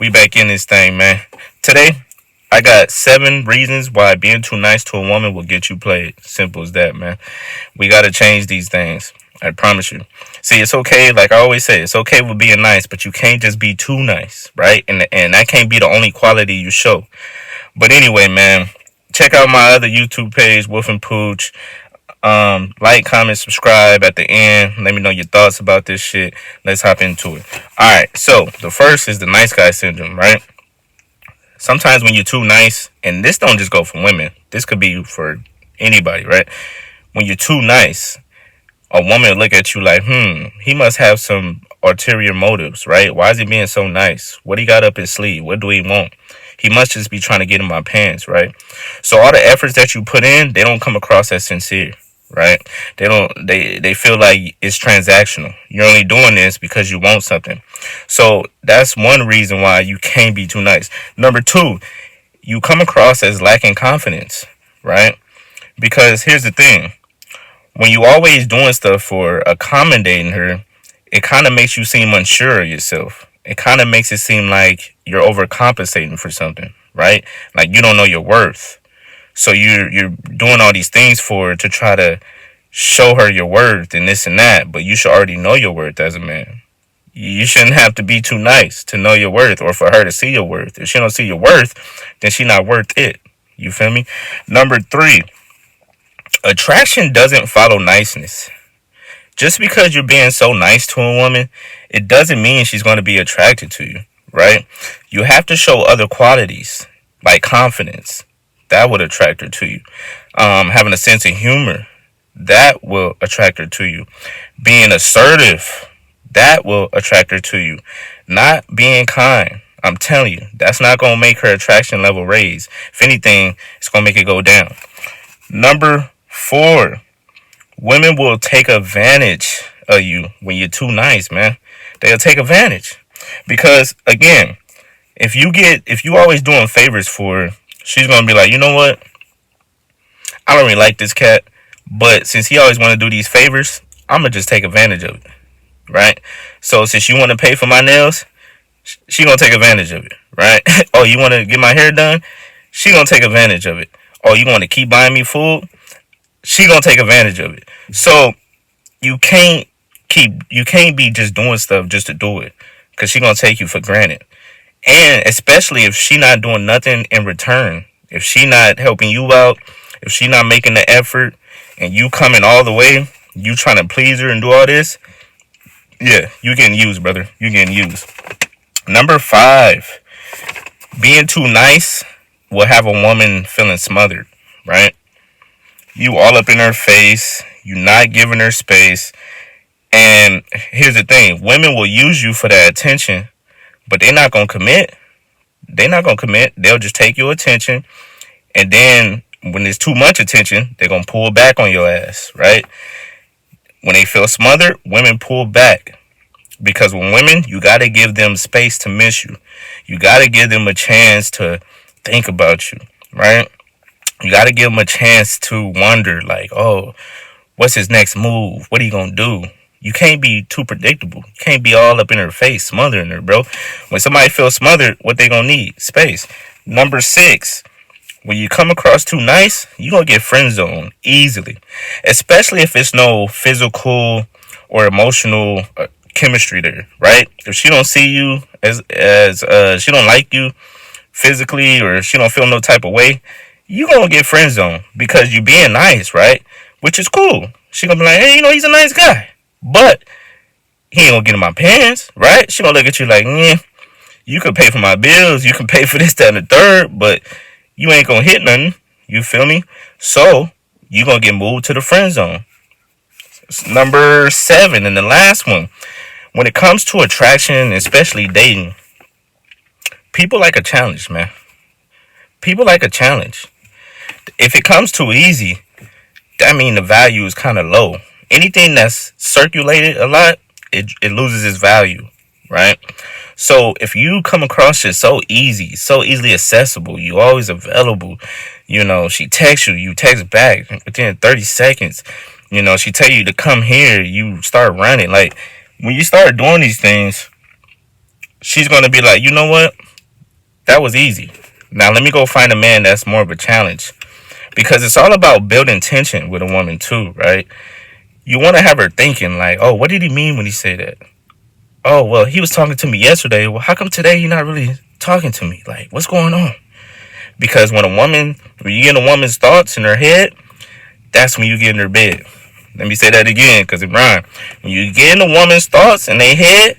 We back in this thing, man. Today, I got 7 reasons why being too nice to a woman will get you played. Simple as that, man. We gotta change these things. I promise you. See, it's okay. Like I always say, it's okay with being nice, but you can't just be too nice, right? And that can't be the only quality you show. But anyway, man, check out my other YouTube page, Wolf and Pooch. Like, comment, subscribe at the end. Let me know your thoughts about this shit. Let's hop into it. Alright, so the first is the nice guy syndrome, right? Sometimes when you're too nice, and this don't just go for women, this could be for anybody, right? When you're too nice, a woman will look at you like, he must have some ulterior motives, right? Why is he being so nice? What he got up his sleeve? What do he want? He must just be trying to get in my pants, right? So all the efforts that you put in, they don't come across as sincere, right? They feel like it's transactional. You're only doing this because you want something. So that's one reason why you can't be too nice. Number two, you come across as lacking confidence, right? Because here's the thing. When you always doing stuff for accommodating her, it kind of makes you seem unsure of yourself. It kind of makes it seem like you're overcompensating for something, right? Like you don't know your worth. So you're doing all these things for her to try to show her your worth and this and that, but you should already know your worth as a man. You shouldn't have to be too nice to know your worth or for her to see your worth. If she don't see your worth, then she not worth it. You feel me? Number three, attraction doesn't follow niceness. Just because you're being so nice to a woman, it doesn't mean she's going to be attracted to you, right? You have to show other qualities like confidence. That would attract her to you. Having a sense of humor, that will attract her to you. Being assertive, that will attract her to you. Not being kind, I'm telling you, that's not going to make her attraction level raise. If anything, it's going to make it go down. Number four, women will take advantage of you when you're too nice, man. They'll take advantage. Because, again, if you always doing favors for her, she's going to be like, you know what? I don't really like this cat, but since he always want to do these favors, I'm going to just take advantage of it, right? So since you want to pay for my nails, she going to take advantage of it, right? Oh, you want to get my hair done? She going to take advantage of it. Oh, you want to keep buying me food? She going to take advantage of it. So you can't be just doing stuff just to do it, because she going to take you for granted. And especially if she not doing nothing in return, if she not helping you out, if she not making the effort, and you coming all the way, you trying to please her and do all this, yeah, you getting used, brother. You getting used. Number five, being too nice will have a woman feeling smothered, right? You all up in her face, you not giving her space, and here's the thing, women will use you for that attention, but they're not going to commit. They're not going to commit. They'll just take your attention. And then when there's too much attention, they're going to pull back on your ass, right? When they feel smothered, women pull back. Because when women, you got to give them space to miss you. You got to give them a chance to think about you, right? You got to give them a chance to wonder, like, oh, what's his next move? What are you going to do? You can't be too predictable. You can't be all up in her face, smothering her, bro. When somebody feels smothered, what they gonna need? Space. Number six, when you come across too nice, you gonna get friendzone easily. Especially if it's no physical or emotional chemistry there, right? If she don't see you as she don't like you physically, or she don't feel no type of way, you gonna get friendzone because you being nice, right? Which is cool. She gonna be like, hey, he's a nice guy. But he ain't gonna get in my pants, right? She gonna look at you like, you can pay for my bills, you can pay for this, that, and the third, but you ain't gonna hit nothing. You feel me? So you gonna get moved to the friend zone. Number seven, and the last one. When it comes to attraction, especially dating, people like a challenge, man. People like a challenge. If it comes too easy, that means the value is kind of low. Anything that's circulated a lot, it loses its value, right? So if you come across it so easy, so easily accessible, you always available, she texts you, you text back within 30 seconds, she tell you to come here, you start running. Like, when you start doing these things, she's going to be like, you know what? That was easy. Now let me go find a man that's more of a challenge. Because it's all about building tension with a woman too, right? You want to have her thinking like, oh, what did he mean when he said that? Oh, well, he was talking to me yesterday. Well, how come today you're not really talking to me? Like, what's going on? Because when you get a woman's thoughts in her head, that's when you get in her bed. Let me say that again because it rhymes. When you get in a woman's thoughts in their head,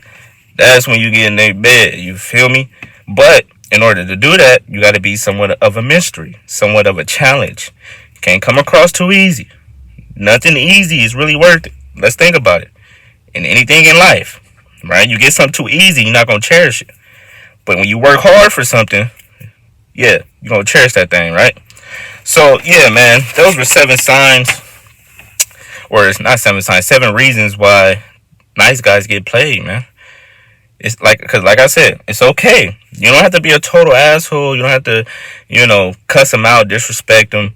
that's when you get in their bed. You feel me? But in order to do that, you got to be somewhat of a mystery, somewhat of a challenge. Can't come across too easy. Nothing easy is really worth it. Let's think about it. In anything in life, right? You get something too easy, you're not going to cherish it. But when you work hard for something, yeah, you're going to cherish that thing, right? So, yeah, man, those were 7 signs, or it's not 7 signs, 7 reasons why nice guys get played, man. It's like, because like I said, it's okay. You don't have to be a total asshole. You don't have to, cuss them out, disrespect them.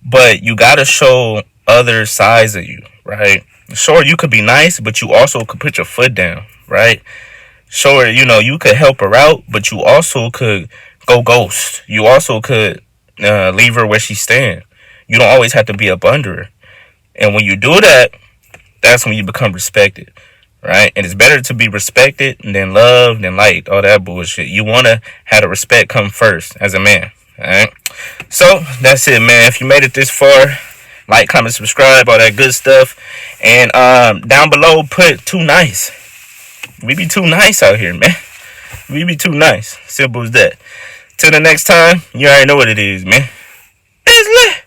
But you got to show other sides of you, right? Sure, you could be nice, but you also could put your foot down, right? Sure, you could help her out, but you also could go ghost. You also could leave her where she's staying. You don't always have to be up under her. And when you do that, that's when you become respected, right? And it's better to be respected than loved than liked, all that bullshit. You want to have the respect come first as a man, all right? So that's it, man. If you made it this far, like, comment, subscribe, all that good stuff. And down below, put too nice. We be too nice out here, man. We be too nice. Simple as that. Till the next time, you already know what it is, man. It's lit.